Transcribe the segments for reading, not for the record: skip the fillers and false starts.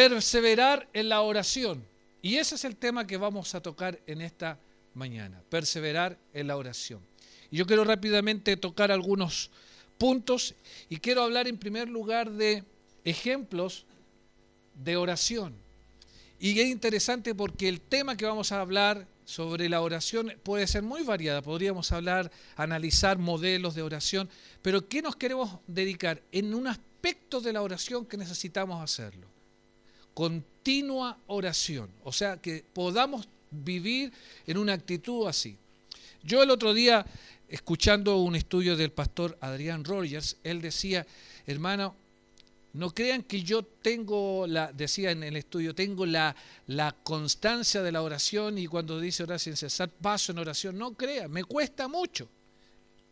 perseverar en la oración. Y ese es el tema que vamos a tocar en esta mañana, perseverar en la oración. Y yo quiero rápidamente tocar algunos puntos y quiero hablar en primer lugar de ejemplos de oración. Y es interesante porque el tema que vamos a hablar sobre la oración puede ser muy variada. Podríamos analizar modelos de oración, pero ¿qué nos queremos dedicar? En un aspecto de la oración que necesitamos hacerlo. Continua oración, o sea, que podamos vivir en una actitud así. Yo el otro día, escuchando un estudio del pastor Adrian Rogers, él decía, hermano, no crean que yo decía en el estudio, tengo la constancia de la oración y cuando dice orar sin cesar, paso en oración, no crean, me cuesta mucho,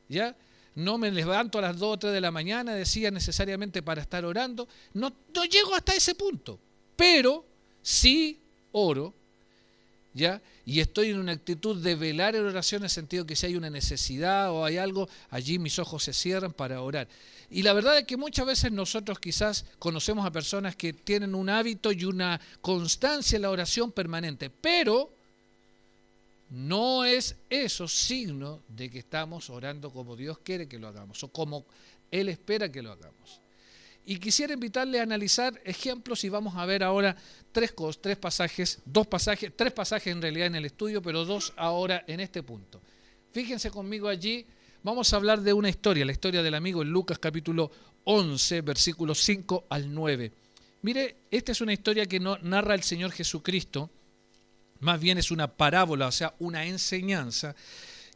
¿ya? No me levanto a las 2 o 3 de la mañana, decía necesariamente para estar orando, no llego hasta ese punto. Pero sí oro, ¿ya? Y estoy en una actitud de velar en oración en el sentido que si hay una necesidad o hay algo, allí mis ojos se cierran para orar. Y la verdad es que muchas veces nosotros quizás conocemos a personas que tienen un hábito y una constancia en la oración permanente, pero no es eso signo de que estamos orando como Dios quiere que lo hagamos o como Él espera que lo hagamos. Y quisiera invitarle a analizar ejemplos y vamos a ver ahora tres pasajes en realidad en el estudio, pero 2 ahora en este punto. Fíjense conmigo allí, vamos a hablar de una historia, la historia del amigo en Lucas capítulo 11, versículos 5 al 9. Mire, esta es una historia que no narra el Señor Jesucristo, más bien es una parábola, o sea, una enseñanza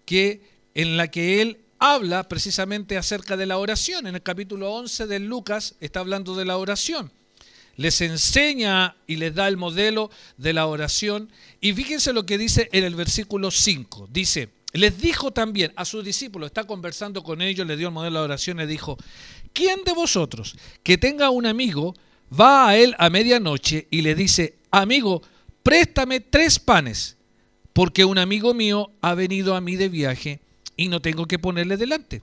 en la que Él habla precisamente acerca de la oración. En el capítulo 11 de Lucas está hablando de la oración. Les enseña y les da el modelo de la oración. Y fíjense lo que dice en el versículo 5. Dice, les dijo también a sus discípulos, está conversando con ellos, les dio el modelo de la oración, les dijo, ¿quién de vosotros que tenga un amigo va a él a medianoche y le dice, amigo, préstame 3 panes, porque un amigo mío ha venido a mí de viaje y no tengo que ponerle delante?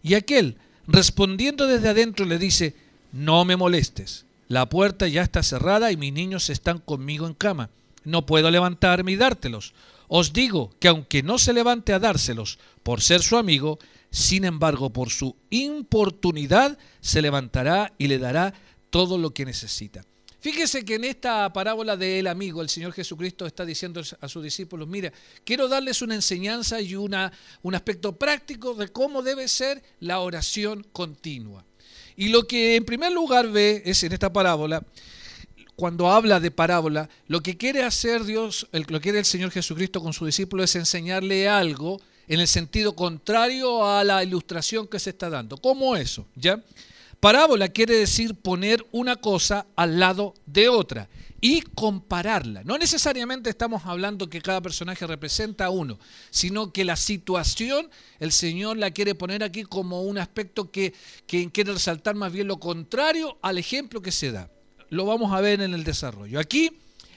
Y aquel, respondiendo desde adentro, le dice, no me molestes, la puerta ya está cerrada y mis niños están conmigo en cama, no puedo levantarme y dártelos. Os digo que aunque no se levante a dárselos por ser su amigo, sin embargo por su importunidad se levantará y le dará todo lo que necesita. Fíjese que en esta parábola del amigo, el Señor Jesucristo está diciendo a sus discípulos, mira, quiero darles una enseñanza y un aspecto práctico de cómo debe ser la oración continua. Y lo que en primer lugar ve es en esta parábola, cuando habla de parábola, lo que quiere hacer Dios, lo que quiere el Señor Jesucristo con sus discípulos es enseñarle algo en el sentido contrario a la ilustración que se está dando. ¿Cómo eso? ¿Ya? Parábola quiere decir poner una cosa al lado de otra y compararla. No necesariamente estamos hablando que cada personaje representa a uno, sino que la situación el Señor la quiere poner aquí como un aspecto que quiere resaltar más bien lo contrario al ejemplo que se da. Lo vamos a ver en el desarrollo. Aquí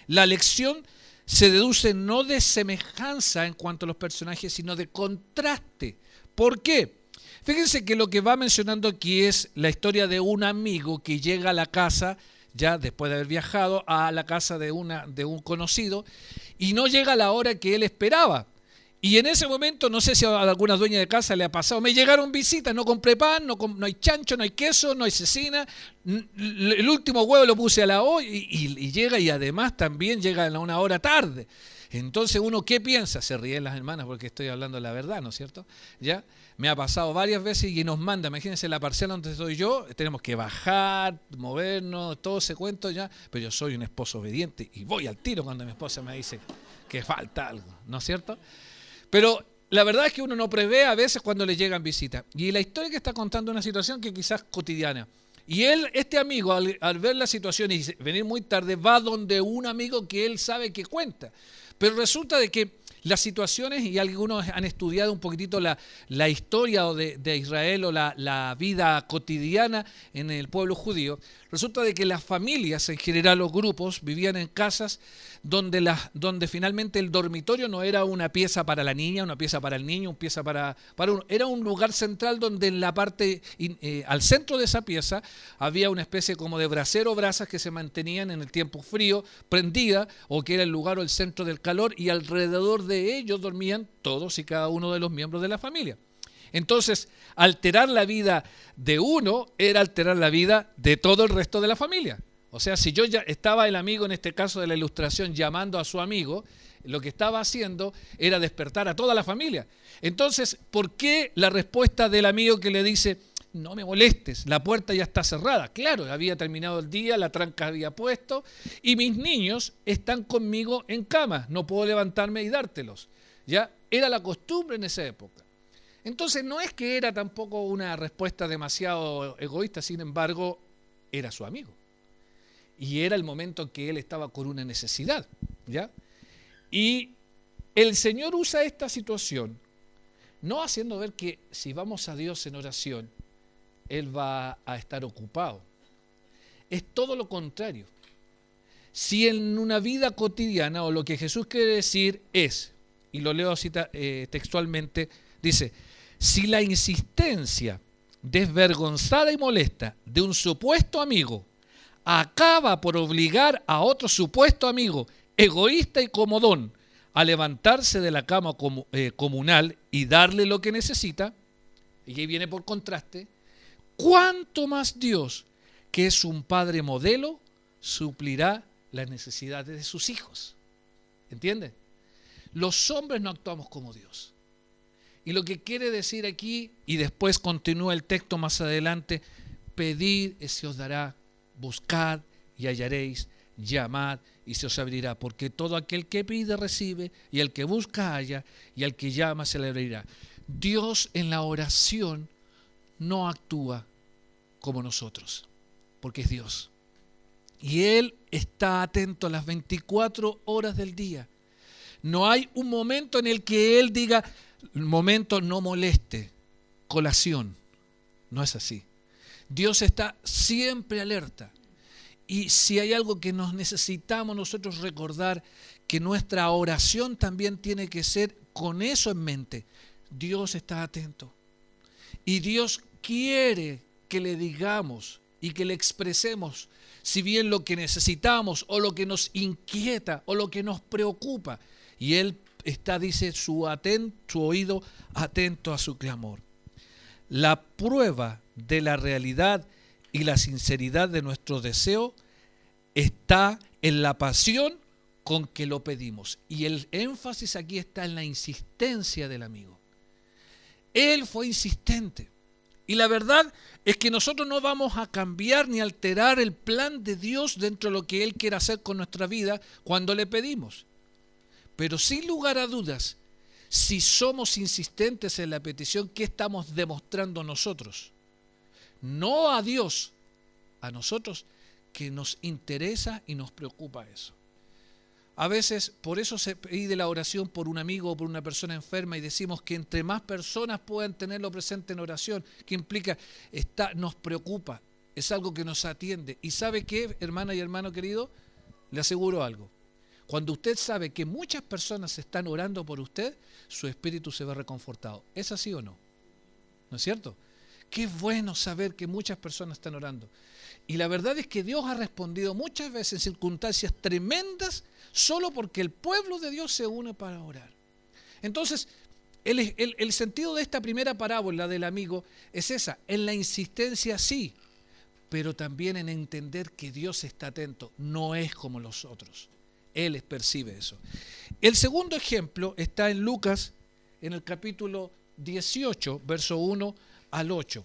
la lección se deduce no de semejanza en cuanto a los personajes, sino de contraste. ¿Por qué? Fíjense que lo que va mencionando aquí es la historia de un amigo que llega a la casa, ya después de haber viajado, a la casa de un conocido, y no llega a la hora que él esperaba. Y en ese momento, no sé si a alguna dueña de casa le ha pasado, me llegaron visitas, no compré pan, no hay chancho, no hay queso, no hay cecina, el último huevo lo puse a la olla y llega, y además también llega a una hora tarde. Entonces uno, ¿qué piensa? Se ríen las hermanas porque estoy hablando la verdad, ¿no es cierto? ¿Ya? Me ha pasado varias veces y nos manda, imagínense la parcela donde estoy yo, tenemos que bajar, movernos, todo ese cuento ya, pero yo soy un esposo obediente y voy al tiro cuando mi esposa me dice que falta algo, ¿no es cierto? Pero la verdad es que uno no prevé a veces cuando le llegan visitas. Y la historia que está contando es una situación que quizás cotidiana. Y este amigo, al ver la situación y venir muy tarde, va donde un amigo que él sabe que cuenta. Pero resulta de que las situaciones, y algunos han estudiado un poquitito la historia de Israel o la vida cotidiana en el pueblo judío, resulta de que las familias, en general los grupos, vivían en casas donde finalmente el dormitorio no era una pieza para la niña, una pieza para el niño, una pieza para uno. Era un lugar central donde en la parte, al centro de esa pieza, había una especie como de brasero o brasas que se mantenían en el tiempo frío, prendida, o que era el lugar o el centro del calor, y alrededor de ellos dormían todos y cada uno de los miembros de la familia. Entonces, alterar la vida de uno era alterar la vida de todo el resto de la familia. O sea, si yo ya estaba el amigo, en este caso de la ilustración, llamando a su amigo, lo que estaba haciendo era despertar a toda la familia. Entonces, ¿por qué la respuesta del amigo que le dice, no me molestes, la puerta ya está cerrada? Claro, había terminado el día, la tranca había puesto y mis niños están conmigo en cama, no puedo levantarme y dártelos. Ya era la costumbre en esa época. Entonces, no es que era tampoco una respuesta demasiado egoísta, sin embargo, era su amigo. Y era el momento en que él estaba con una necesidad, ¿ya? Y el Señor usa esta situación, no haciendo ver que si vamos a Dios en oración, Él va a estar ocupado. Es todo lo contrario. Si en una vida cotidiana, o lo que Jesús quiere decir es, y lo leo así textualmente, dice, si la insistencia desvergonzada y molesta de un supuesto amigo acaba por obligar a otro supuesto amigo, egoísta y comodón, a levantarse de la cama comunal y darle lo que necesita, y ahí viene por contraste, ¿cuánto más Dios, que es un padre modelo, suplirá las necesidades de sus hijos? ¿Entiende? Los hombres no actuamos como Dios. Y lo que quiere decir aquí, y después continúa el texto más adelante, pedid y se os dará, buscad y hallaréis, llamad y se os abrirá, porque todo aquel que pide recibe, y el que busca halla, y al que llama se le abrirá. Dios en la oración no actúa como nosotros, porque es Dios. Y Él está atento a las 24 horas del día. No hay un momento en el que Él diga, momento no moleste, colación. No es así. Dios está siempre alerta. Y si hay algo que nos necesitamos nosotros recordar, que nuestra oración también tiene que ser con eso en mente. Dios está atento. Y Dios quiere que le digamos y que le expresemos, si bien lo que necesitamos o lo que nos inquieta o lo que nos preocupa. Y Él está, dice, su oído atento a su clamor. La prueba de la realidad y la sinceridad de nuestro deseo está en la pasión con que lo pedimos. Y el énfasis aquí está en la insistencia del amigo. Él fue insistente. Y la verdad es que nosotros no vamos a cambiar ni alterar el plan de Dios dentro de lo que Él quiere hacer con nuestra vida cuando le pedimos. Pero sin lugar a dudas, si somos insistentes en la petición, ¿qué estamos demostrando nosotros? No a Dios, a nosotros, que nos interesa y nos preocupa eso. A veces por eso se pide la oración por un amigo o por una persona enferma y decimos que entre más personas puedan tenerlo presente en oración, que implica, nos preocupa, es algo que nos atiende. ¿Y sabe qué, hermana y hermano querido? Le aseguro algo. Cuando usted sabe que muchas personas están orando por usted, su espíritu se ve reconfortado. ¿Es así o no? ¿No es cierto? Qué bueno saber que muchas personas están orando. Y la verdad es que Dios ha respondido muchas veces en circunstancias tremendas solo porque el pueblo de Dios se une para orar. Entonces, el sentido de esta primera parábola del amigo es esa, en la insistencia sí, pero también en entender que Dios está atento, no es como los otros. Él percibe eso. El segundo ejemplo está en Lucas, en el capítulo 18, verso 1 al 8.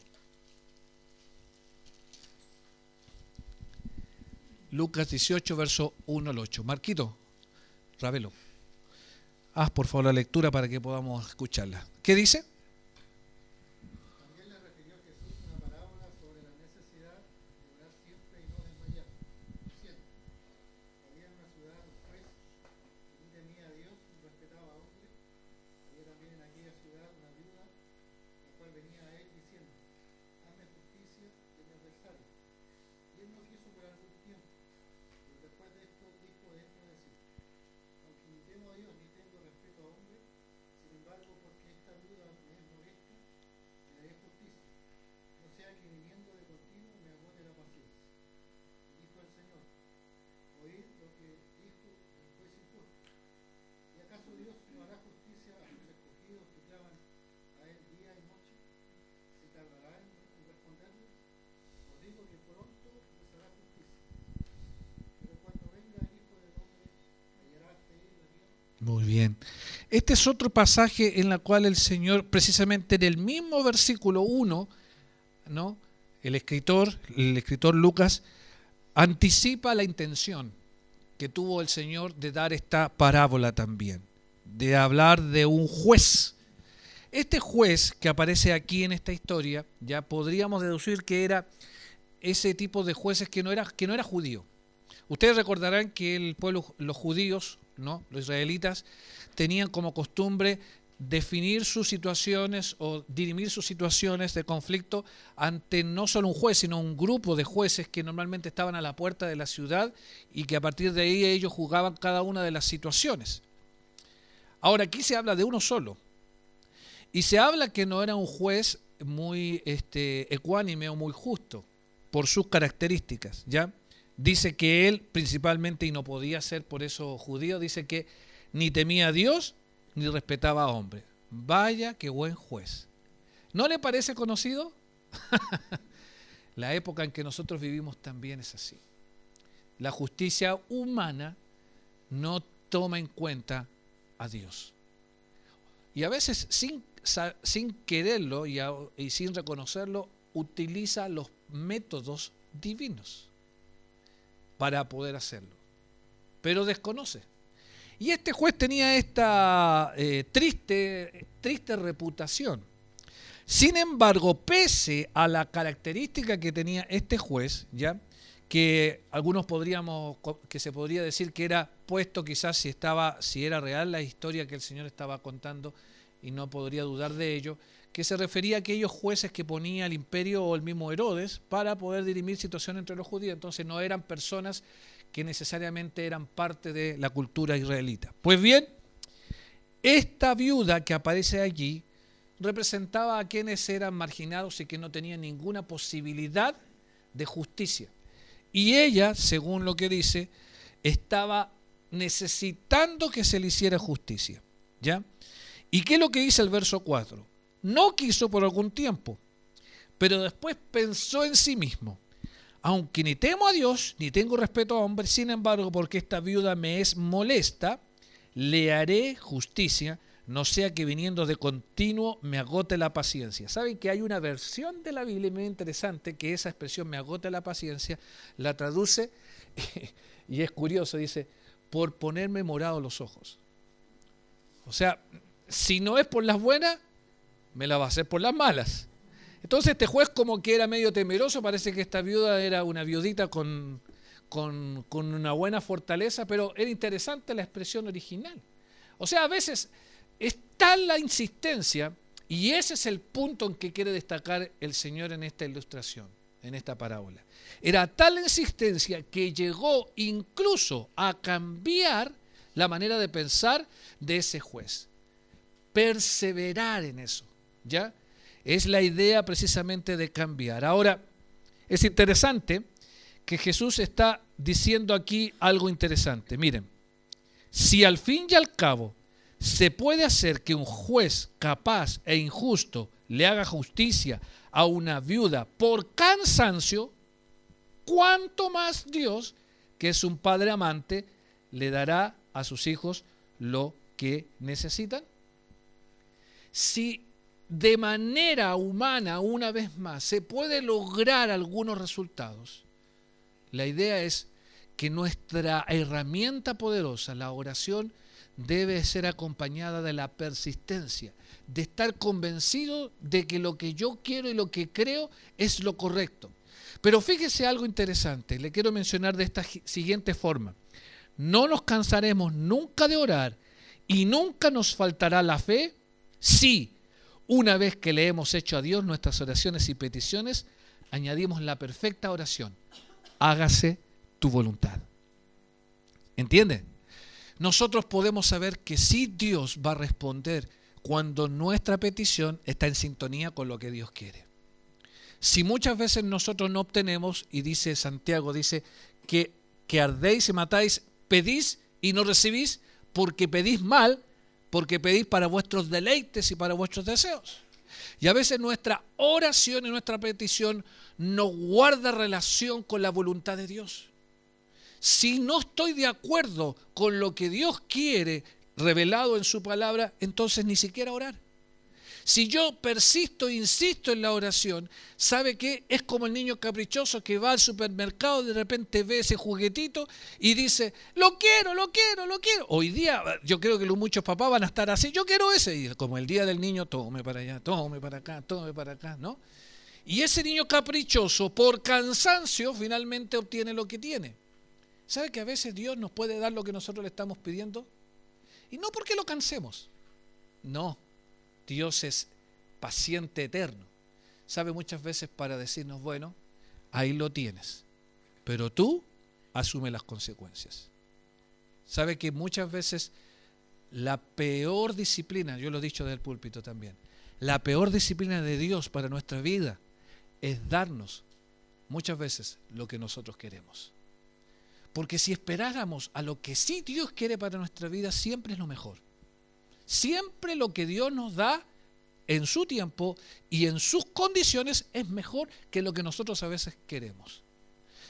Lucas 18, verso 1 al 8. Marquito, Ravelo, haz por favor la lectura para que podamos escucharla. ¿Qué dice? También le refirió Jesús una parábola sobre la necesidad de orar siempre y no desmayar, diciendo, había en una ciudad un juez que ni temía a Dios ni respetaba a hombre. Había también en aquella ciudad una viuda, la cual venía a él diciendo, hazme justicia de mi adversario. Y él no quiso por algún tiempo, pero después de esto dijo dentro de sí, temo a Dios ni tengo respeto a hombres, sin embargo, porque esta viuda me es molesta, le daré justicia, no sea que viniendo de continuo me agote la paciencia. Y dijo el Señor, oíd lo que dijo el juez injusto. ¿Y acaso Dios no hará justicia a sus escogidos que claman a él día y noche? ¿Se tardará en responderles? Os digo que pronto les hará justicia. Pero cuando venga el Hijo del Hombre, ¿hallará fe en la tierra? Muy bien. Este es otro pasaje en el cual el Señor, precisamente en el mismo versículo 1, ¿no? El escritor Lucas anticipa la intención que tuvo el Señor de dar esta parábola también, de hablar de un juez. Este juez que aparece aquí en esta historia, ya podríamos deducir que era ese tipo de jueces que no era judío. Ustedes recordarán que el pueblo, los judíos, ¿no? Los israelitas, tenían como costumbre definir sus situaciones o dirimir sus situaciones de conflicto ante no solo un juez, sino un grupo de jueces que normalmente estaban a la puerta de la ciudad y que a partir de ahí ellos juzgaban cada una de las situaciones. Ahora aquí se habla de uno solo y se habla que no era un juez muy ecuánime o muy justo por sus características, ¿ya? Dice que él principalmente, y no podía ser por eso judío, dice que ni temía a Dios ni respetaba a hombre. Vaya qué buen juez. ¿No le parece conocido? La época en que nosotros vivimos también es así. La justicia humana no toma en cuenta a Dios. Y a veces sin quererlo y sin reconocerlo, utiliza los métodos divinos para poder hacerlo. Pero desconoce. Y este juez tenía esta triste reputación. Sin embargo, pese a la característica que tenía este juez, ya que que se podría decir que era puesto quizás si era real la historia que el Señor estaba contando, y no podría dudar de ello, que se refería a aquellos jueces que ponía el imperio o el mismo Herodes para poder dirimir situaciones entre los judíos. Entonces no eran personas que necesariamente eran parte de la cultura israelita. Pues bien, esta viuda que aparece allí representaba a quienes eran marginados y que no tenían ninguna posibilidad de justicia. Y ella, según lo que dice, estaba necesitando que se le hiciera justicia, ¿ya? ¿Y qué es lo que dice el verso 4? No quiso por algún tiempo, pero después pensó en sí mismo: aunque ni temo a Dios, ni tengo respeto a hombres, sin embargo, porque esta viuda me es molesta, le haré justicia, no sea que viniendo de continuo me agote la paciencia. ¿Saben que hay una versión de la Biblia muy interesante que esa expresión me agote la paciencia, la traduce, y es curioso, dice, por ponerme morados los ojos? O sea, si no es por las buenas, me la va a hacer por las malas. Entonces este juez como que era medio temeroso, parece que esta viuda era una viudita con una buena fortaleza, pero era interesante la expresión original. O sea, a veces es tal la insistencia, y ese es el punto en que quiere destacar el Señor en esta ilustración, en esta parábola. Era tal la insistencia que llegó incluso a cambiar la manera de pensar de ese juez. Perseverar en eso, ¿ya? Es la idea precisamente de cambiar. Ahora, es interesante que Jesús está diciendo aquí algo interesante. Miren, si al fin y al cabo se puede hacer que un juez capaz e injusto le haga justicia a una viuda por cansancio, ¿cuánto más Dios, que es un padre amante, le dará a sus hijos lo que necesitan? Si de manera humana, una vez más, se puede lograr algunos resultados, la idea es que nuestra herramienta poderosa, la oración, debe ser acompañada de la persistencia, de estar convencido de que lo que yo quiero y lo que creo es lo correcto. Pero fíjese algo interesante, le quiero mencionar de esta siguiente forma: no nos cansaremos nunca de orar y nunca nos faltará la fe si, una vez que le hemos hecho a Dios nuestras oraciones y peticiones, añadimos la perfecta oración: hágase tu voluntad. ¿Entienden? nosotros podemos saber que sí Dios va a responder cuando nuestra petición está en sintonía con lo que Dios quiere. Si muchas veces nosotros no obtenemos, y dice Santiago, dice que ardéis y matáis, pedís y no recibís, porque pedís mal, porque pedís para vuestros deleites y para vuestros deseos. Y a veces nuestra oración y nuestra petición no guarda relación con la voluntad de Dios. Si no estoy de acuerdo con lo que Dios quiere revelado en su palabra, entonces ni siquiera orar. Si yo persisto e insisto en la oración, ¿sabe qué? Es como el niño caprichoso que va al supermercado, de repente ve ese juguetito y dice, lo quiero, lo quiero, lo quiero. Hoy día yo creo que muchos papás van a estar así, yo quiero ese. Y como el día del niño, tome para allá, tome para acá, tome para acá, ¿no? Y ese niño caprichoso, por cansancio, finalmente obtiene lo que tiene. ¿Sabe que a veces Dios nos puede dar lo que nosotros le estamos pidiendo? Y no porque lo cansemos, no. Dios es paciente eterno. Sabe muchas veces para decirnos, bueno, ahí lo tienes, pero tú asume las consecuencias. Sabe que muchas veces la peor disciplina, yo lo he dicho del púlpito también, la peor disciplina de Dios para nuestra vida es darnos muchas veces lo que nosotros queremos. Porque si esperáramos a lo que sí Dios quiere para nuestra vida, siempre es lo mejor. Siempre lo que Dios nos da en su tiempo y en sus condiciones es mejor que lo que nosotros a veces queremos.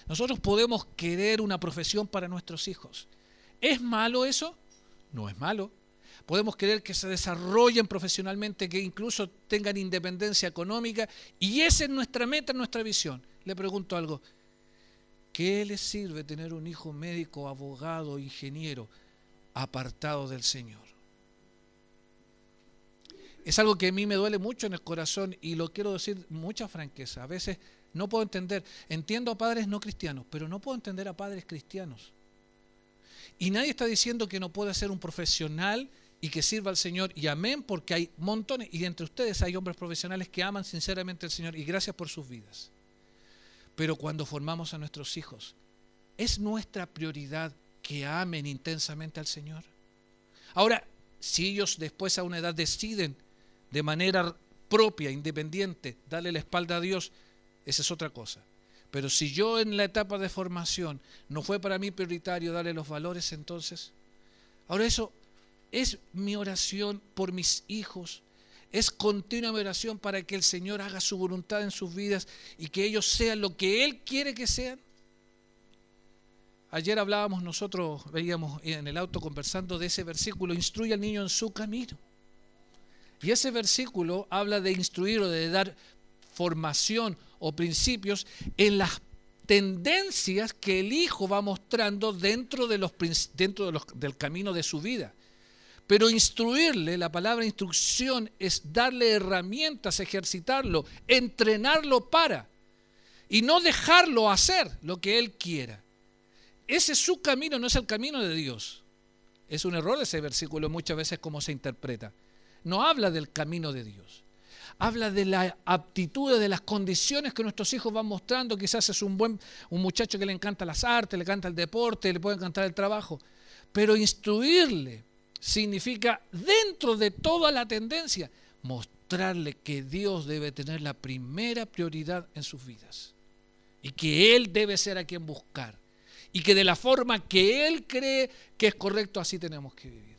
Nosotros podemos querer una profesión para nuestros hijos. ¿Es malo eso? No es malo. Podemos querer que se desarrollen profesionalmente, que incluso tengan independencia económica, y esa es nuestra meta, nuestra visión. Le pregunto algo. ¿Qué les sirve tener un hijo médico, abogado, ingeniero, apartado del Señor? Es algo que a mí me duele mucho en el corazón y lo quiero decir mucha franqueza. A veces no puedo entender. Entiendo a padres no cristianos, pero no puedo entender a padres cristianos. Y nadie está diciendo que no pueda ser un profesional y que sirva al Señor. Y amén, porque hay montones. Y entre ustedes hay hombres profesionales que aman sinceramente al Señor. Y gracias por sus vidas. Pero cuando formamos a nuestros hijos, ¿es nuestra prioridad que amen intensamente al Señor? Ahora, si ellos después a una edad deciden de manera propia, independiente, darle la espalda a Dios, esa es otra cosa. Pero si yo en la etapa de formación no fue para mí prioritario darle los valores, entonces, ahora eso es mi oración por mis hijos, es continua mi oración para que el Señor haga su voluntad en sus vidas y que ellos sean lo que Él quiere que sean. Ayer hablábamos nosotros, veíamos en el auto conversando de ese versículo, instruye al niño en su camino. Y ese versículo habla de instruir o de dar formación o principios en las tendencias que el hijo va mostrando dentro del camino de su vida. Pero instruirle, la palabra instrucción es darle herramientas, ejercitarlo, entrenarlo para, y no dejarlo hacer lo que él quiera. Ese es su camino, no es el camino de Dios. Es un error ese versículo muchas veces como se interpreta. No habla del camino de Dios. Habla de la aptitud, de las condiciones que nuestros hijos van mostrando. Quizás es un muchacho que le encanta las artes, le encanta el deporte, le puede encantar el trabajo. Pero instruirle significa, dentro de toda la tendencia, mostrarle que Dios debe tener la primera prioridad en sus vidas. Y que Él debe ser a quien buscar. Y que de la forma que Él cree que es correcto, así tenemos que vivir.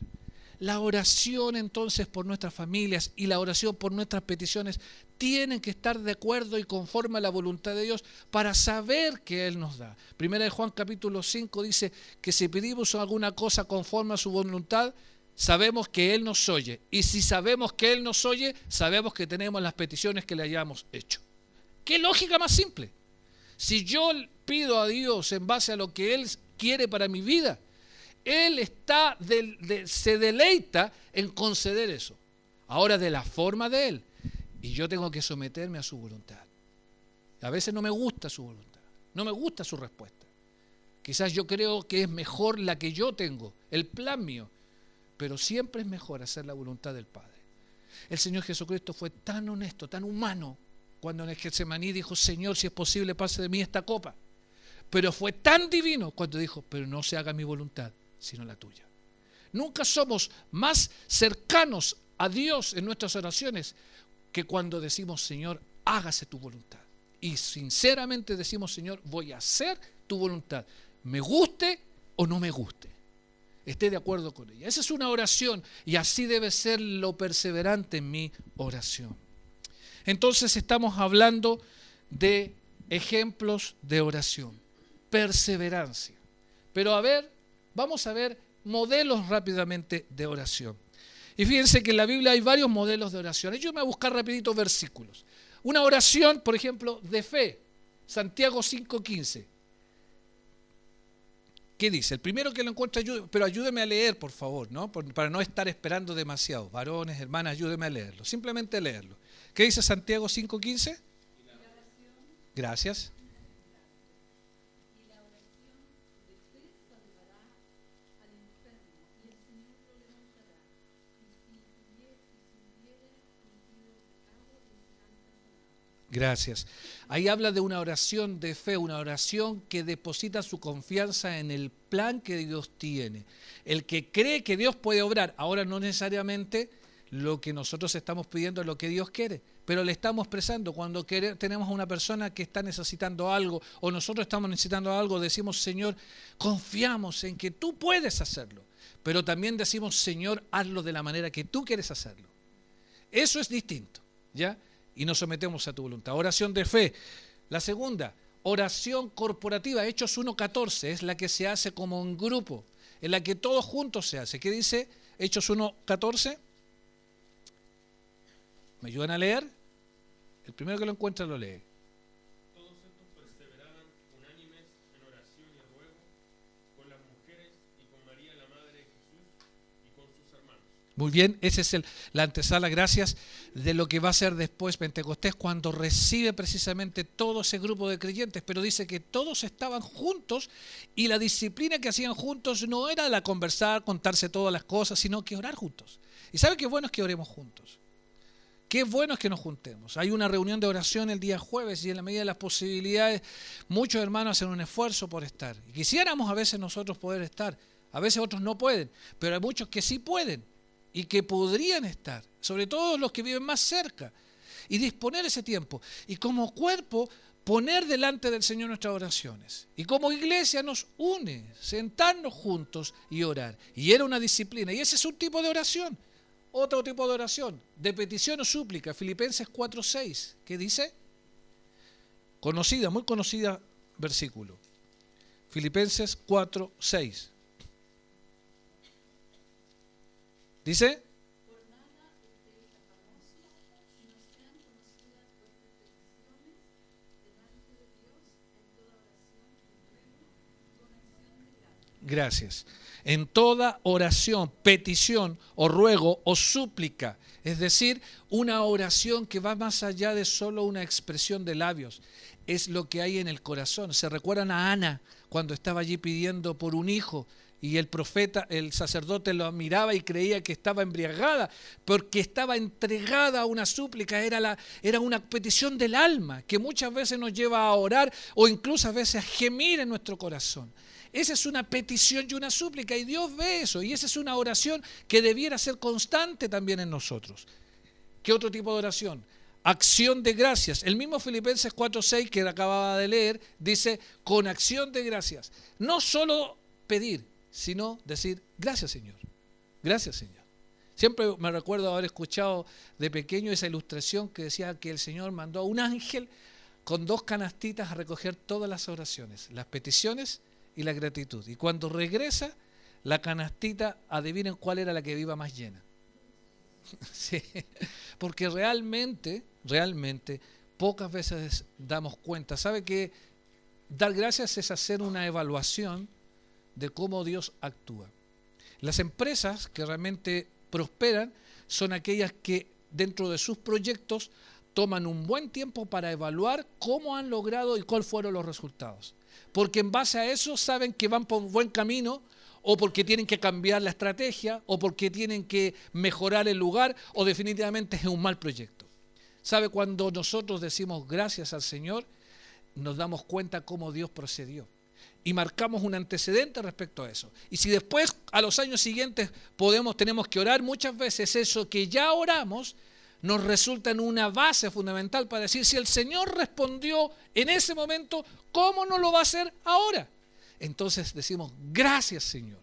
La oración entonces por nuestras familias y la oración por nuestras peticiones tienen que estar de acuerdo y conforme a la voluntad de Dios para saber que Él nos da. Primera de Juan capítulo 5 dice que si pedimos alguna cosa conforme a su voluntad, sabemos que Él nos oye. Y si sabemos que Él nos oye, sabemos que tenemos las peticiones que le hayamos hecho. ¿Qué lógica más simple? Si yo pido a Dios en base a lo que Él quiere para mi vida, Él se deleita en conceder eso. Ahora de la forma de Él. Y yo tengo que someterme a su voluntad. A veces no me gusta su voluntad. No me gusta su respuesta. Quizás yo creo que es mejor la que yo tengo, el plan mío. Pero siempre es mejor hacer la voluntad del Padre. El Señor Jesucristo fue tan honesto, tan humano, cuando en el Getsemaní dijo, Señor, si es posible, pase de mí esta copa. Pero fue tan divino cuando dijo, pero no se haga mi voluntad, sino la tuya. Nunca somos más cercanos a Dios en nuestras oraciones que cuando decimos, Señor, hágase tu voluntad. Y sinceramente decimos, Señor, voy a hacer tu voluntad, me guste o no me guste, esté de acuerdo con ella. Esa es una oración y así debe ser lo perseverante en mi oración. Entonces estamos hablando de ejemplos de oración, perseverancia. Pero vamos a ver modelos rápidamente de oración. Y fíjense que en la Biblia hay varios modelos de oración. Yo me voy a buscar rapidito versículos. Una oración, por ejemplo, de fe. Santiago 5:15. ¿Qué dice? El primero que lo encuentra, pero ayúdeme a leer, por favor, ¿no? Para no estar esperando demasiado. Varones, hermanas, ayúdeme a leerlo. Simplemente leerlo. ¿Qué dice Santiago 5:15? Gracias. Gracias. Ahí habla de una oración de fe, una oración que deposita su confianza en el plan que Dios tiene. El que cree que Dios puede obrar, ahora no necesariamente lo que nosotros estamos pidiendo es lo que Dios quiere, pero le estamos expresando cuando tenemos a una persona que está necesitando algo o nosotros estamos necesitando algo, decimos, Señor, confiamos en que tú puedes hacerlo, pero también decimos, Señor, hazlo de la manera que tú quieres hacerlo. Eso es distinto, ¿ya? Y nos sometemos a tu voluntad. Oración de fe. La segunda, oración corporativa. Hechos 1:14 es la que se hace como un grupo, en la que todos juntos se hace. ¿Qué dice Hechos 1:14? ¿Me ayudan a leer? El primero que lo encuentra lo lee. Todos estos perseveraban unánimes en oración y ruego con las mujeres y con María la Madre de Jesús y con sus hermanos. Muy bien, esa es la antesala, gracias, de lo que va a ser después Pentecostés, cuando recibe precisamente todo ese grupo de creyentes, pero dice que todos estaban juntos y la disciplina que hacían juntos no era la conversar, contarse todas las cosas, sino que orar juntos. ¿Y sabe qué bueno es que oremos juntos? Qué bueno es que nos juntemos. Hay una reunión de oración el día jueves y en la medida de las posibilidades, muchos hermanos hacen un esfuerzo por estar. Y quisiéramos a veces nosotros poder estar, a veces otros no pueden, pero hay muchos que sí pueden y que podrían estar, sobre todo los que viven más cerca, y disponer ese tiempo. Y como cuerpo, poner delante del Señor nuestras oraciones. Y como iglesia nos une, sentarnos juntos y orar. Y era una disciplina, y ese es un tipo de oración. Otro tipo de oración, de petición o súplica, Filipenses 4:6, ¿qué dice? Conocida, muy conocida versículo. Filipenses 4:6. Dice, Por nada estéis afanosos, sino sean conocidas vuestras peticiones delante de Dios en toda oración y ruego con acción de gracias. gracias. En toda oración, petición o ruego o súplica, es decir, una oración que va más allá de solo una expresión de labios, es lo que hay en el corazón. ¿Se recuerdan a Ana cuando estaba allí pidiendo por un hijo? Y el profeta, el sacerdote lo miraba y creía que estaba embriagada, porque estaba entregada a una súplica, era una petición del alma, que muchas veces nos lleva a orar o incluso a veces a gemir en nuestro corazón. Esa es una petición y una súplica, y Dios ve eso, y esa es una oración que debiera ser constante también en nosotros. ¿Qué otro tipo de oración? Acción de gracias. El mismo Filipenses 4:6 que acababa de leer dice, con acción de gracias. No solo pedir, sino decir, gracias Señor, gracias Señor. Siempre me recuerdo haber escuchado de pequeño esa ilustración que decía que el Señor mandó a un ángel con 2 canastitas a recoger todas las oraciones, las peticiones y la gratitud. Y cuando regresa, la canastita, adivinen cuál era la que iba más llena. Sí, porque realmente, pocas veces damos cuenta. ¿Sabe que dar gracias es hacer una evaluación de cómo Dios actúa? Las empresas que realmente prosperan son aquellas que dentro de sus proyectos toman un buen tiempo para evaluar cómo han logrado y cuáles fueron los resultados. Porque en base a eso saben que van por un buen camino, o porque tienen que cambiar la estrategia, o porque tienen que mejorar el lugar, o definitivamente es un mal proyecto. ¿Sabe? Cuando nosotros decimos gracias al Señor, nos damos cuenta cómo Dios procedió. y marcamos un antecedente respecto a eso. Y si después, a los años siguientes, tenemos que orar, muchas veces eso que ya oramos nos resulta en una base fundamental para decir, si el Señor respondió en ese momento, ¿cómo no lo va a hacer ahora? Entonces decimos, gracias Señor,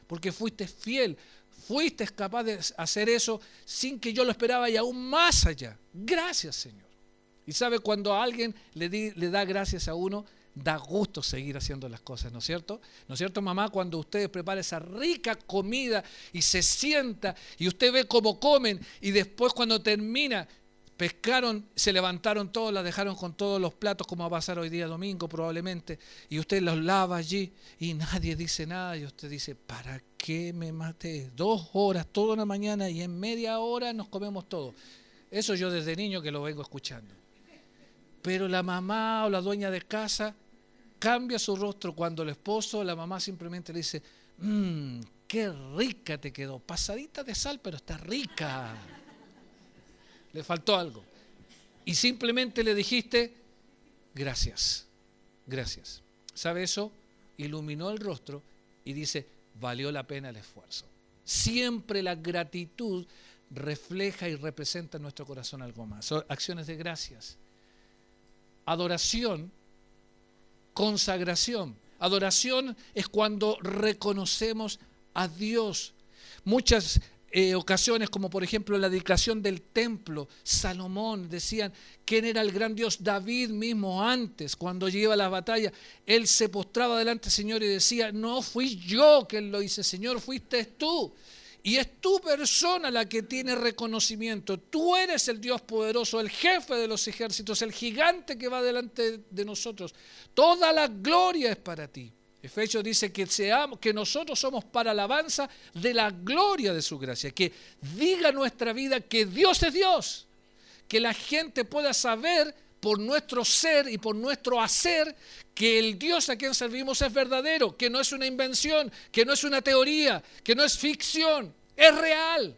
porque fuiste fiel, fuiste capaz de hacer eso sin que yo lo esperaba y aún más allá. Gracias Señor. Y sabe, cuando a alguien le da gracias a uno, da gusto seguir haciendo las cosas, ¿no es cierto? ¿No es cierto, mamá? Cuando ustedes preparan esa rica comida y se sienta y usted ve cómo comen y después cuando termina, pescaron, se levantaron todos, la dejaron con todos los platos, como va a pasar hoy día domingo probablemente, y usted los lava allí y nadie dice nada y usted dice, ¿para qué me maté? 2 horas, toda una mañana y en media hora nos comemos todo. Eso yo desde niño que lo vengo escuchando. Pero la mamá o la dueña de casa cambia su rostro cuando el esposo, la mamá simplemente le dice, qué rica te quedó, pasadita de sal, pero está rica. Le faltó algo. Y simplemente le dijiste, gracias, gracias. ¿Sabe eso? Iluminó el rostro y dice, valió la pena el esfuerzo. Siempre la gratitud refleja y representa en nuestro corazón algo más. Son acciones de gracias. Adoración, consagración. Adoración es cuando reconocemos a Dios. Muchas ocasiones, como por ejemplo la dedicación del templo, Salomón, decían quién era el gran Dios. David mismo antes, cuando lleva las batallas, él se postraba delante del Señor y decía, no fui yo quien lo hice, Señor, fuiste tú. Y es tu persona la que tiene reconocimiento. Tú eres el Dios poderoso, el jefe de los ejércitos, el gigante que va delante de nosotros. Toda la gloria es para ti. Efesios dice que nosotros somos para alabanza de la gloria de su gracia. Que diga nuestra vida que Dios es Dios. Que la gente pueda saber por nuestro ser y por nuestro hacer que el Dios a quien servimos es verdadero, que no es una invención, que no es una teoría, que no es ficción, es real.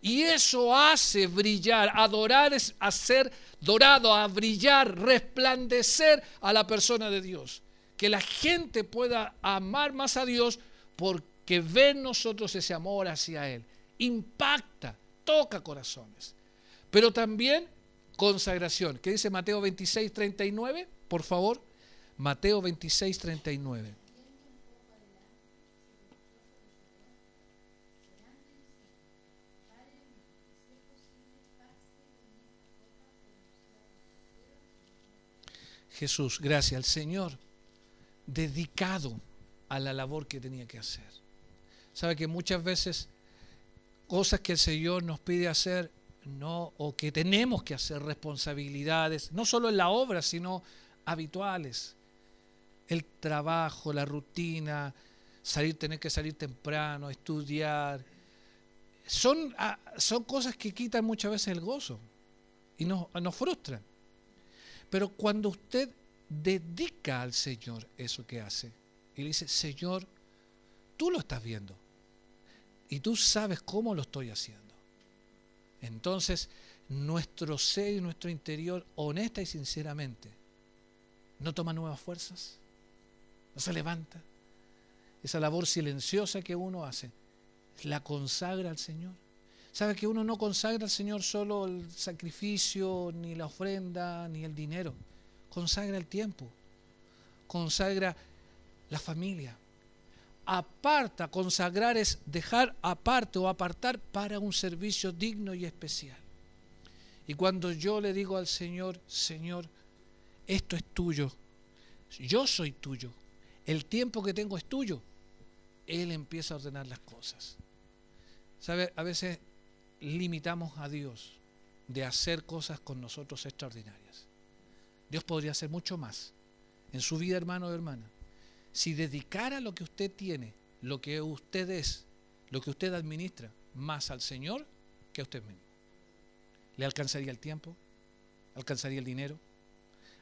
Y eso hace brillar, adorar es hacer dorado, a brillar, resplandecer a la persona de Dios. Que la gente pueda amar más a Dios porque ve en nosotros ese amor hacia Él. Impacta, toca corazones. Pero también consagración. ¿Qué dice Mateo 26, 39? Por favor, Mateo 26, 39. Jesús, gracias al Señor, dedicado a la labor que tenía que hacer. Sabe que muchas veces cosas que el Señor nos pide hacer, no, o que tenemos que hacer, responsabilidades, no solo en la obra, sino habituales. El trabajo, la rutina, tener que salir temprano, estudiar. Son cosas que quitan muchas veces el gozo y nos frustran. Pero cuando usted dedica al Señor eso que hace y le dice, Señor, tú lo estás viendo y tú sabes cómo lo estoy haciendo. Entonces, nuestro ser y nuestro interior, honesta y sinceramente, no toma nuevas fuerzas, no se levanta. Esa labor silenciosa que uno hace, la consagra al Señor. ¿Sabe que uno no consagra al Señor solo el sacrificio, ni la ofrenda, ni el dinero? Consagra el tiempo, consagra la familia. Aparta, consagrar es dejar aparte o apartar para un servicio digno y especial. Y cuando yo le digo al Señor, Señor, esto es tuyo, yo soy tuyo, el tiempo que tengo es tuyo, Él empieza a ordenar las cosas. ¿Sabe? A veces limitamos a Dios de hacer cosas con nosotros extraordinarias. Dios podría hacer mucho más en su vida, hermano o hermana. Si dedicara lo que usted tiene, lo que usted es, lo que usted administra, más al Señor que a usted mismo. ¿Le alcanzaría el tiempo? ¿Alcanzaría el dinero?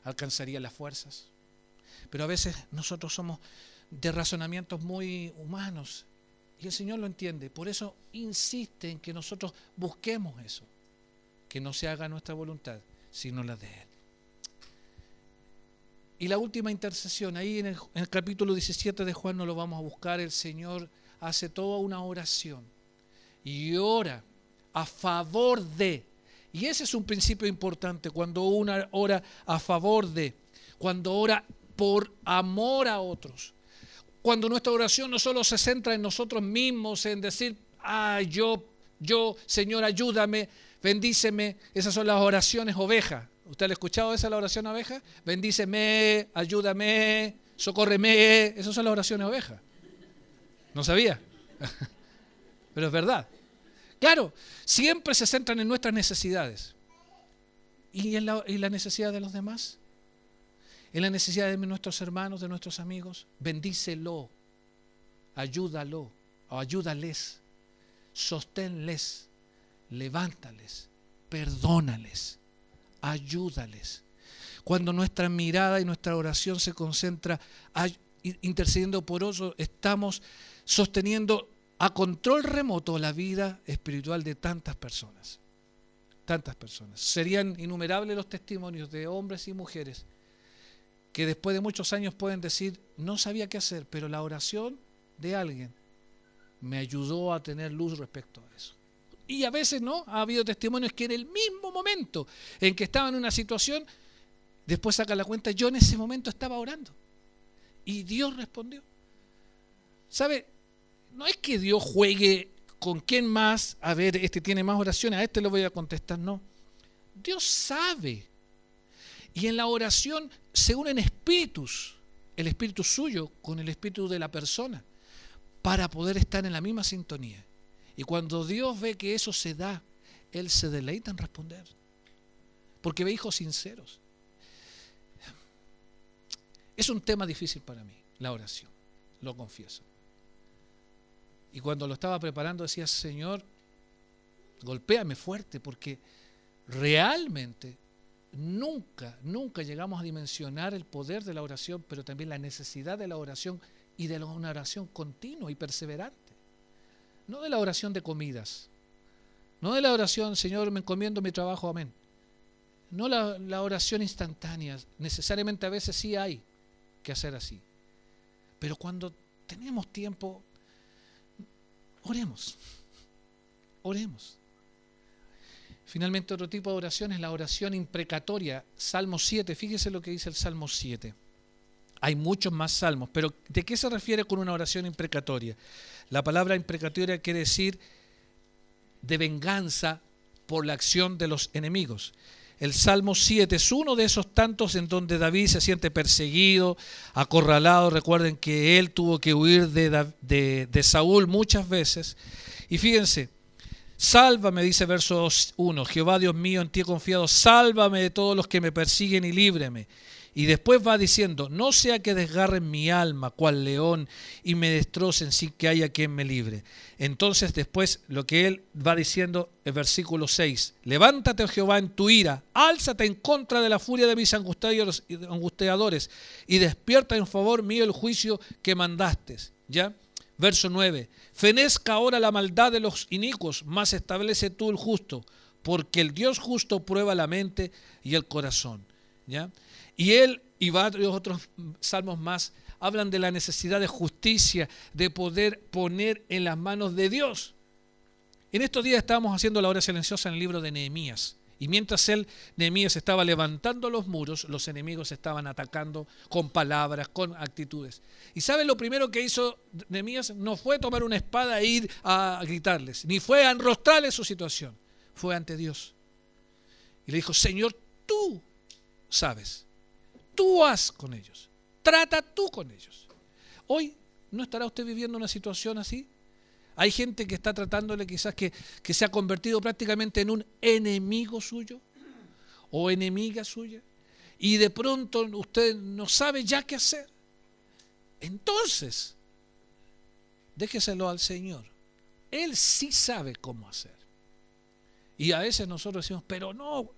¿Alcanzaría las fuerzas? Pero a veces nosotros somos de razonamientos muy humanos y el Señor lo entiende. Por eso insiste en que nosotros busquemos eso. Que no se haga nuestra voluntad, sino la de Él. Y la última intercesión, ahí en el capítulo 17 de Juan no lo vamos a buscar, el Señor hace toda una oración y ora a favor de, y ese es un principio importante, cuando uno ora a favor de, cuando ora por amor a otros, cuando nuestra oración no solo se centra en nosotros mismos, en decir, yo, Señor, ayúdame, bendíceme, esas son las oraciones ovejas. ¿Usted ha escuchado esa, la oración oveja? Bendíceme, ayúdame, socórreme, esas son las oraciones ovejas. ¿No sabía? Pero es verdad. Claro, siempre se centran en nuestras necesidades. ¿Y en la necesidad de los demás? En la necesidad de nuestros hermanos, de nuestros amigos. Bendícelo, ayúdalo, o ayúdales, sosténles, levántales, perdónales, ayúdales. Cuando nuestra mirada y nuestra oración se concentra intercediendo por otros, estamos sosteniendo a control remoto la vida espiritual de tantas personas. Tantas personas. Serían innumerables los testimonios de hombres y mujeres que después de muchos años pueden decir, no sabía qué hacer, pero la oración de alguien me ayudó a tener luz respecto a eso. Y a veces no, ha habido testimonios que en el mismo momento en que estaban en una situación, después sacan la cuenta, yo en ese momento estaba orando y Dios respondió. ¿Sabe? No es que Dios juegue con quién más, a ver, este tiene más oraciones, a este le voy a contestar, no. Dios sabe. Y en la oración se unen espíritus, el espíritu suyo con el espíritu de la persona, para poder estar en la misma sintonía. Y cuando Dios ve que eso se da, Él se deleita en responder, porque ve hijos sinceros. Es un tema difícil para mí, la oración, lo confieso. Y cuando lo estaba preparando decía, Señor, golpéame fuerte, porque realmente nunca llegamos a dimensionar el poder de la oración, pero también la necesidad de la oración y de una oración continua y perseverante. No de la oración de comidas, no de la oración, Señor, me encomiendo mi trabajo, amén. No la oración instantánea, necesariamente a veces sí hay que hacer así. Pero cuando tenemos tiempo, oremos. Finalmente, otro tipo de oración es la oración imprecatoria. Salmo 7, fíjese lo que dice el Salmo 7. Hay muchos más salmos, pero ¿de qué se refiere con una oración imprecatoria? La palabra imprecatoria quiere decir de venganza por la acción de los enemigos. El Salmo 7 es uno de esos tantos en donde David se siente perseguido, acorralado. Recuerden que él tuvo que huir de Saúl muchas veces. Y fíjense, sálvame, dice verso 1, Jehová Dios mío, en ti he confiado, sálvame de todos los que me persiguen y líbreme. Y después va diciendo, no sea que desgarren mi alma cual león y me destrocen sin que haya quien me libre. Entonces después lo que él va diciendo en versículo 6, levántate, oh Jehová, en tu ira, álzate en contra de la furia de mis angustiadores y despierta en favor mío el juicio que mandaste. ¿Ya? Verso 9, fenezca ahora la maldad de los inicuos, mas establece tú el justo, porque el Dios justo prueba la mente y el corazón. ¿Ya? Y él y varios otros salmos más hablan de la necesidad de justicia, de poder poner en las manos de Dios. En estos días estábamos haciendo la hora silenciosa en el libro de Nehemías. Y mientras Nehemías estaba levantando los muros, los enemigos estaban atacando con palabras, con actitudes. ¿Y saben lo primero que hizo Nehemías? No fue tomar una espada e ir a gritarles, ni fue a enrostrarles su situación. Fue ante Dios. Y le dijo, Señor, tú sabes. Tú haz con ellos, trata tú con ellos. Hoy, ¿no estará usted viviendo una situación así? Hay gente que está tratándole quizás que se ha convertido prácticamente en un enemigo suyo o enemiga suya y de pronto usted no sabe ya qué hacer. Entonces, déjeselo al Señor. Él sí sabe cómo hacer. Y a veces nosotros decimos, pero no,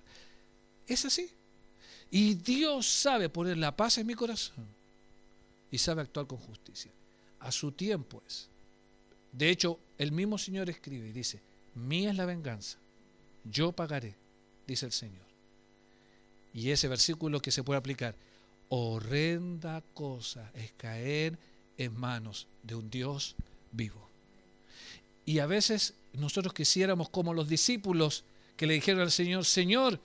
es así. Y Dios sabe poner la paz en mi corazón y sabe actuar con justicia. A su tiempo es. De hecho, el mismo Señor escribe y dice, mía es la venganza, yo pagaré, dice el Señor. Y ese versículo que se puede aplicar, horrenda cosa es caer en manos de un Dios vivo. Y a veces nosotros quisiéramos, como los discípulos que le dijeron al Señor, Señor,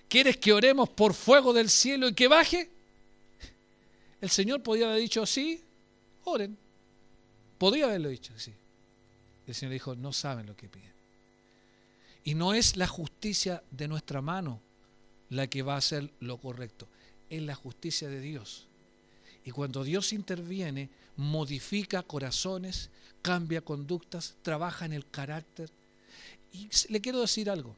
¿quieres que oremos por fuego del cielo y que baje? El Señor podía haber dicho, sí, oren. Podría haberlo dicho, sí. El Señor dijo, no saben lo que piden. Y no es la justicia de nuestra mano la que va a hacer lo correcto, es la justicia de Dios. Y cuando Dios interviene, modifica corazones, cambia conductas, trabaja en el carácter. Y le quiero decir algo.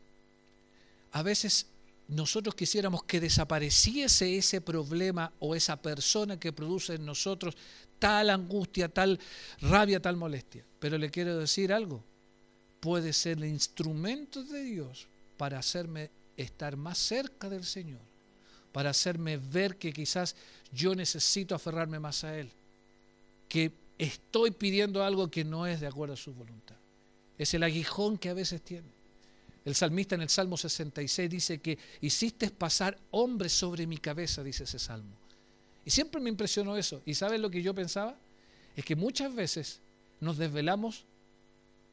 A veces nosotros quisiéramos que desapareciese ese problema o esa persona que produce en nosotros tal angustia, tal rabia, tal molestia. Pero le quiero decir algo. Puede ser el instrumento de Dios para hacerme estar más cerca del Señor, para hacerme ver que quizás yo necesito aferrarme más a Él, que estoy pidiendo algo que no es de acuerdo a su voluntad. Es el aguijón que a veces tiene. El salmista en el Salmo 66 dice que hiciste pasar hombres sobre mi cabeza, dice ese salmo. Y siempre me impresionó eso. ¿Y sabes lo que yo pensaba? Es que muchas veces nos desvelamos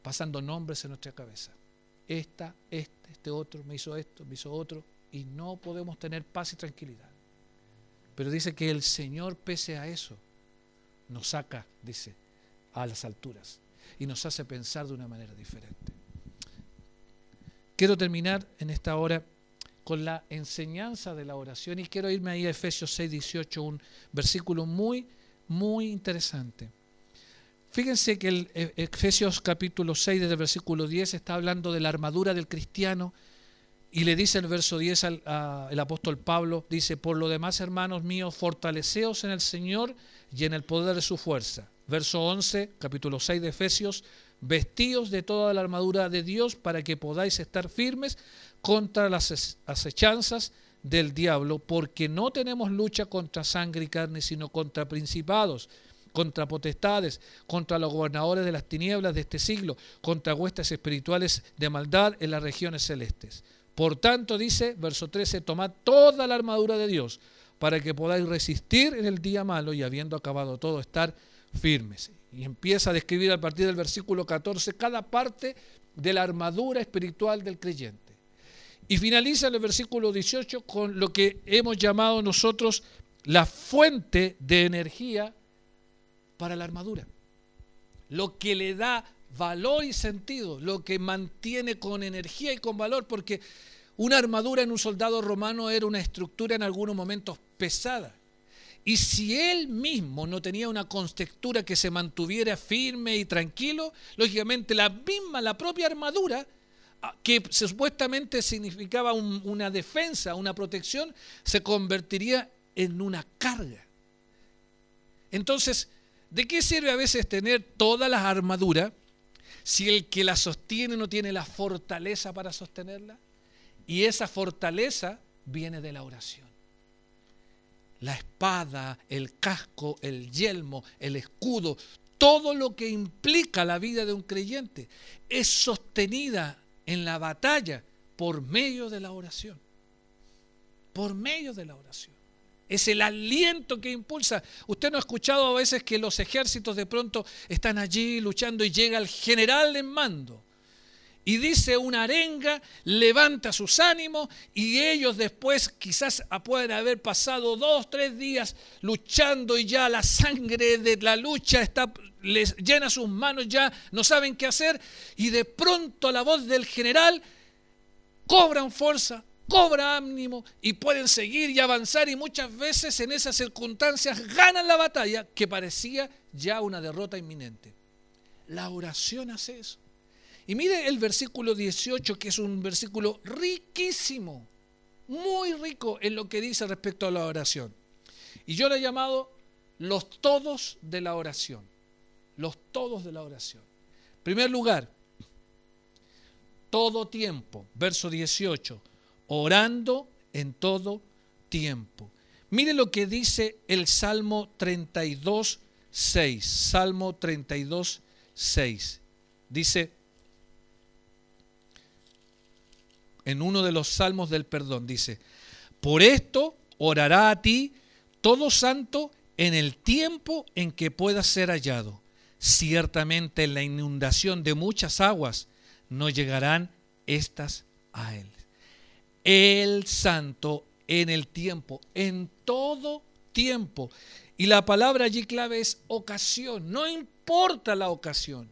pasando nombres en nuestra cabeza. Este otro, me hizo esto, me hizo otro, y no podemos tener paz y tranquilidad. Pero dice que el Señor, pese a eso, nos saca, dice, a las alturas y nos hace pensar de una manera diferente. Quiero terminar en esta hora con la enseñanza de la oración y quiero irme ahí a Efesios 6, 18, un versículo muy, muy interesante. Fíjense que el Efesios capítulo 6, desde el versículo 10, está hablando de la armadura del cristiano y le dice en el verso 10 el apóstol Pablo, dice, por lo demás, hermanos míos, fortaleceos en el Señor y en el poder de su fuerza. Verso 11, capítulo 6 de Efesios, vestíos de toda la armadura de Dios para que podáis estar firmes contra las acechanzas del diablo, porque no tenemos lucha contra sangre y carne, sino contra principados, contra potestades, contra los gobernadores de las tinieblas de este siglo, contra huestes espirituales de maldad en las regiones celestes. Por tanto, dice, verso 13, tomad toda la armadura de Dios para que podáis resistir en el día malo y habiendo acabado todo, estar firmes. Y empieza a describir a partir del versículo 14 cada parte de la armadura espiritual del creyente. Y finaliza en el versículo 18 con lo que hemos llamado nosotros la fuente de energía para la armadura. Lo que le da valor y sentido, lo que mantiene con energía y con valor, porque una armadura en un soldado romano era una estructura en algunos momentos pesada. Y si él mismo no tenía una constructura que se mantuviera firme y tranquilo, lógicamente la propia armadura, que supuestamente significaba una defensa, una protección, se convertiría en una carga. Entonces, ¿de qué sirve a veces tener todas las armaduras si el que la sostiene no tiene la fortaleza para sostenerla? Y esa fortaleza viene de la oración. La espada, el casco, el yelmo, el escudo, todo lo que implica la vida de un creyente es sostenida en la batalla por medio de la oración. Por medio de la oración. Es el aliento que impulsa. Usted no ha escuchado a veces que los ejércitos de pronto están allí luchando y llega el general en mando y dice una arenga, levanta sus ánimos y ellos después quizás pueden haber pasado 2, 3 días luchando y ya la sangre de la lucha les llena sus manos, ya no saben qué hacer y de pronto la voz del general cobran fuerza, cobra ánimo y pueden seguir y avanzar y muchas veces en esas circunstancias ganan la batalla que parecía ya una derrota inminente. La oración hace eso. Y mire el versículo 18, que es un versículo riquísimo, muy rico en lo que dice respecto a la oración. Y yo le he llamado los todos de la oración. Los todos de la oración. En primer lugar, todo tiempo, verso 18, orando en todo tiempo. Mire lo que dice el Salmo 32, 6. Salmo 32, 6. Dice, en uno de los salmos del perdón, dice, por esto orará a ti todo santo en el tiempo en que pueda ser hallado. Ciertamente en la inundación de muchas aguas no llegarán estas a él. El santo en el tiempo, en todo tiempo. Y la palabra allí clave es ocasión. No importa la ocasión,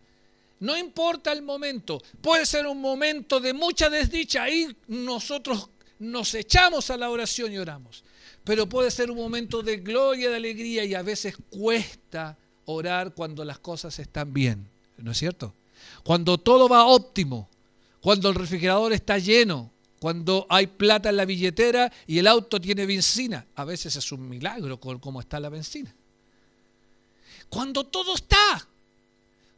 no importa el momento. Puede ser un momento de mucha desdicha, ahí nosotros nos echamos a la oración y oramos. Pero puede ser un momento de gloria, de alegría, y a veces cuesta orar cuando las cosas están bien, ¿no es cierto? Cuando todo va óptimo, cuando el refrigerador está lleno, cuando hay plata en la billetera y el auto tiene benzina. A veces es un milagro cómo está la benzina. Cuando todo está,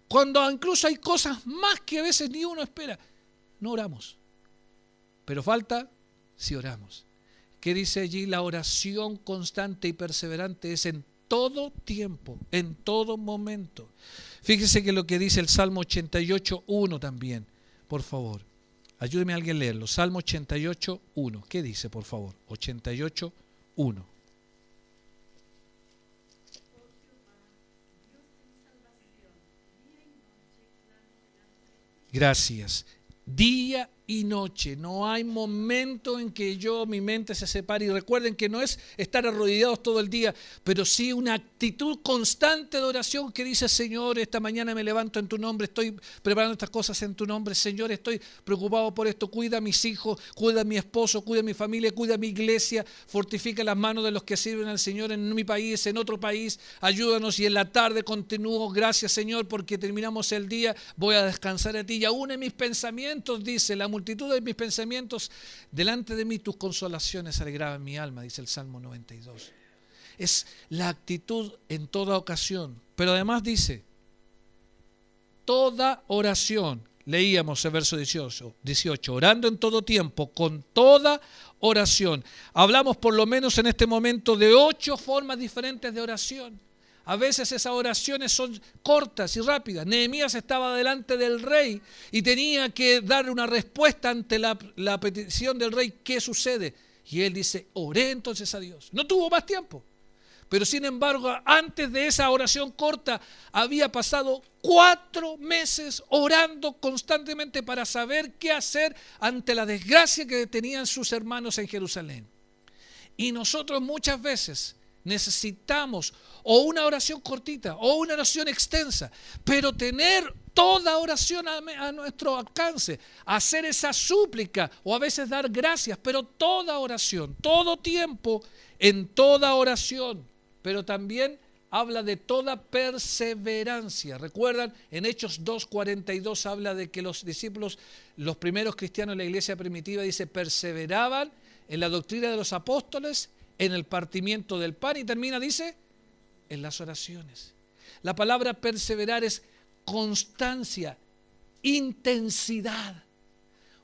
cuando incluso hay cosas más que a veces ni uno espera, no oramos. Pero falta si oramos. ¿Qué dice allí? La oración constante y perseverante es en todo tiempo, en todo momento. Fíjese que lo que dice el Salmo 88:1 también, por favor. Ayúdeme a alguien a leerlo. Salmo 88:1. ¿Qué dice, por favor? 88:1. Gracias. Día y noche, no hay momento en que mi mente se separe. Y recuerden que no es estar arrodillados todo el día, pero sí una actitud constante de oración que dice: Señor, esta mañana me levanto en tu nombre, estoy preparando estas cosas en tu nombre. Señor, estoy preocupado por esto. Cuida a mis hijos, cuida a mi esposo, cuida a mi familia, cuida a mi iglesia, fortifica las manos de los que sirven al Señor en mi país, en otro país. Ayúdanos, y en la tarde continúo. Gracias, Señor, porque terminamos el día, voy a descansar a ti. Y aún en mis pensamientos, dice, la multitud de mis pensamientos, delante de mí tus consolaciones alegraban mi alma, dice el Salmo 92. Es la actitud en toda ocasión. Pero además dice, toda oración, leíamos el verso 18, orando en todo tiempo, con toda oración. Hablamos por lo menos en este momento de 8 formas diferentes de oración. A veces esas oraciones son cortas y rápidas. Nehemías estaba delante del rey y tenía que dar una respuesta ante la petición del rey. ¿Qué sucede? Y él dice, oré entonces a Dios. No tuvo más tiempo. Pero sin embargo, antes de esa oración corta, había pasado 4 meses orando constantemente para saber qué hacer ante la desgracia que tenían sus hermanos en Jerusalén. Y nosotros muchas veces necesitamos o una oración cortita o una oración extensa, pero tener toda oración a nuestro alcance, hacer esa súplica o a veces dar gracias, pero toda oración, todo tiempo, en toda oración. Pero también habla de toda perseverancia. ¿Recuerdan? En Hechos 2:42 habla de que los discípulos, los primeros cristianos de la iglesia primitiva, dice, perseveraban en la doctrina de los apóstoles, en el partimiento del pan, y termina, dice, en las oraciones. La palabra perseverar es constancia, intensidad.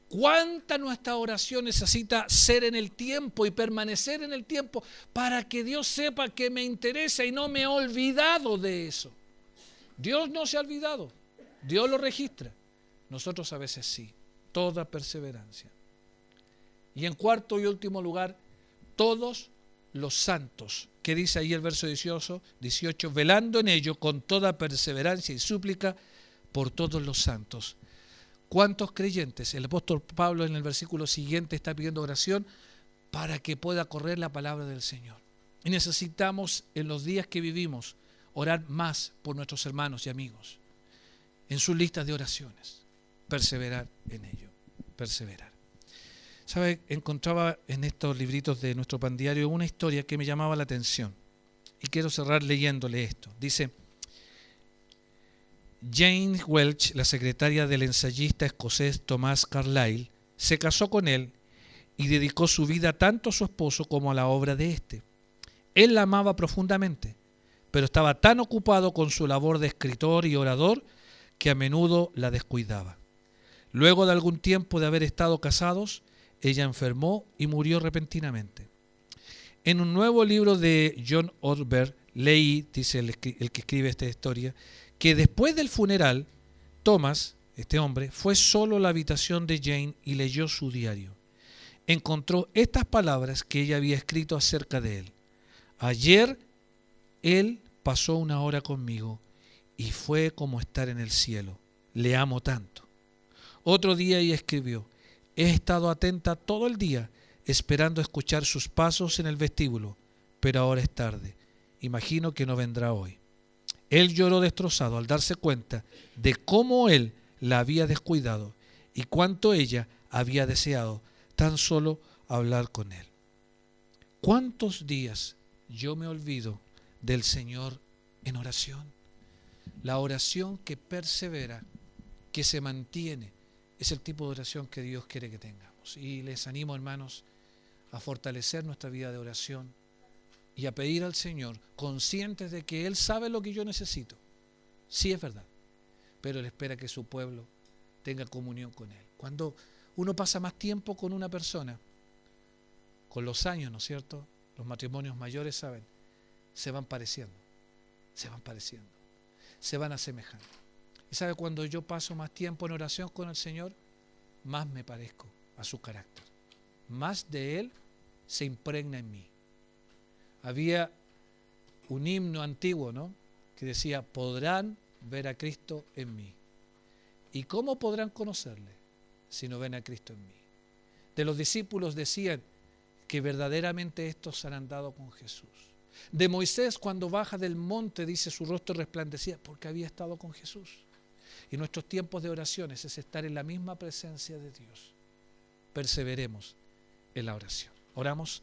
¿Cuánta nuestra oración necesita ser en el tiempo y permanecer en el tiempo para que Dios sepa que me interesa y no me he olvidado de eso? Dios no se ha olvidado, Dios lo registra. Nosotros a veces sí. Toda perseverancia. Y en cuarto y último lugar, todos los santos, que dice ahí el verso 18, velando en ello con toda perseverancia y súplica por todos los santos. ¿Cuántos creyentes? El apóstol Pablo en el versículo siguiente está pidiendo oración para que pueda correr la palabra del Señor. Y necesitamos en los días que vivimos orar más por nuestros hermanos y amigos en sus listas de oraciones. Perseverar en ello, perseverar. ¿Sabe? Encontraba en estos libritos de nuestro pan diario una historia que me llamaba la atención y quiero cerrar leyéndole esto. Dice, Jane Welch, la secretaria del ensayista escocés Thomas Carlyle, se casó con él y dedicó su vida tanto a su esposo como a la obra de éste. Él la amaba profundamente, pero estaba tan ocupado con su labor de escritor y orador que a menudo la descuidaba. Luego de algún tiempo de haber estado casados, ella enfermó y murió repentinamente. En un nuevo libro de John Ortberg leí, dice el que escribe esta historia, que después del funeral, Thomas, este hombre, fue solo a la habitación de Jane y leyó su diario. Encontró estas palabras que ella había escrito acerca de él. Ayer Él pasó una hora conmigo y fue como estar en el cielo. Le amo tanto. Otro día ella escribió: he estado atenta todo el día esperando escuchar sus pasos en el vestíbulo, pero ahora es tarde. Imagino que no vendrá hoy. Él lloró destrozado al darse cuenta de cómo él la había descuidado y cuánto ella había deseado tan solo hablar con él. ¿Cuántos días yo me olvido del Señor en oración? La oración que persevera, que se mantiene, es el tipo de oración que Dios quiere que tengamos. Y les animo, hermanos, a fortalecer nuestra vida de oración y a pedir al Señor, conscientes de que Él sabe lo que yo necesito. Sí, es verdad, pero Él espera que su pueblo tenga comunión con Él. Cuando uno pasa más tiempo con una persona, con los años, ¿no es cierto? Los matrimonios mayores, saben, se van pareciendo, se van asemejando. Y sabe, cuando yo paso más tiempo en oración con el Señor, más me parezco a su carácter. Más de Él se impregna en mí. Había un himno antiguo, ¿no?, que decía: podrán ver a Cristo en mí. ¿Y cómo podrán conocerle si no ven a Cristo en mí? De los discípulos decían que verdaderamente estos han andado con Jesús. De Moisés, cuando baja del monte, dice, su rostro resplandecía porque había estado con Jesús. Y nuestros tiempos de oraciones es estar en la misma presencia de Dios. Perseveremos en la oración. Oramos.